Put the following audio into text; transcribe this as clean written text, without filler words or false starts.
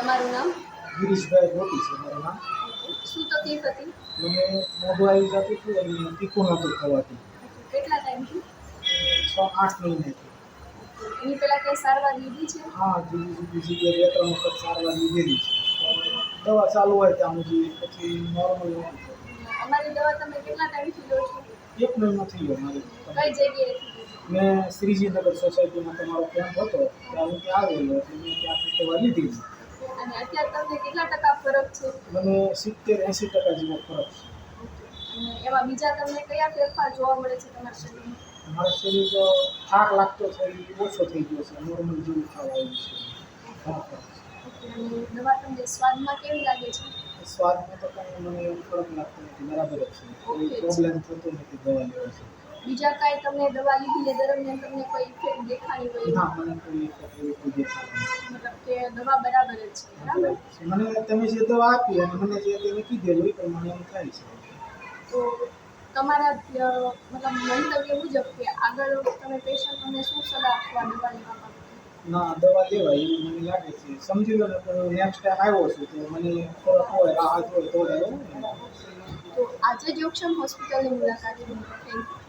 તમારું નામ? ગિરીશભાઈ મોટી છે મારું નામ. શું તકલીફ હતી? મને મોઢું આવી જતું હતું અને તીખું નહોતું ખવાતું. કેટલા ટાઈમથી? 6-8 મહિનાથી. એની પહેલા કઈ સારવાર લીધી છે? હા, જુદી જગ્યાએ 2-3 વખત સારવાર લીધેલી છે. દવા ચાલુ હોય ત્યાં સુધી પછી નોર્મલ નથી થતું. અમારી દવા તમે કેટલા ટાઈમથી લો છો? 1 મહિનો થઈ ગયો મારે. કઈ જગ્યાએથી? મેં શ્રીજીનગર સોસાયટીમાં તમારો કેમ્પ હતો ત્યાં હું ત્યાં આવેલો એટલે મેં ત્યાંથી દવા લીધી. અને અત્યારે તમને કેટલા ટકા ફરક છે? મને 70-80% જેવો ફરક છે. અને એમાં બીજા તમને કયા ફેરફાર જોવા મળે છે તમારા શરીરમાં? મારું શરીર થાક લાગતો છે એ ઓછો થઈ ગયો છે, નોર્મલ જેવું થવા આવ્યું છે. હા, અને દવા તમને સ્વાદમાં કેવી લાગે છે? સ્વાદમાં તો કંઈ મને ફરક લાગતો નથી, બરાબર જ છે. કોઈ પ્રોબ્લેમ થતો નથી દવા લેવાથી. બીજા કાંઈ તમને દવા લીધી એ દરમિયાન તમને કોઈ ઇફેક્ટ દેખાણી હોય? ના, મને કોઈ કોઈ દેખાતું નથી. મતલબ કે દવા બરાબર જ છે, બરાબર? મને તમે જે દવા આપી અને મને જે તમે કીધેલું એ પ્રમાણે એમ થાય છે. તો તમારા મતલબ મંતવ્ય મુજબ કે આગળ તમે પેશન્ટોને શું સલાહ આપવા દવા લેવા માંગો? ના, દવા લેવાય એવું મને લાગે છે. સમજી લો ને તો નેક્સ્ટ ટાઈમ આવ્યો છું તો મને ફરક હોય, રાહત હોય તો લેવો ને. તો આજે જ ઓપ્શન હોસ્પિટલની મુલાકાત લો. Thank you.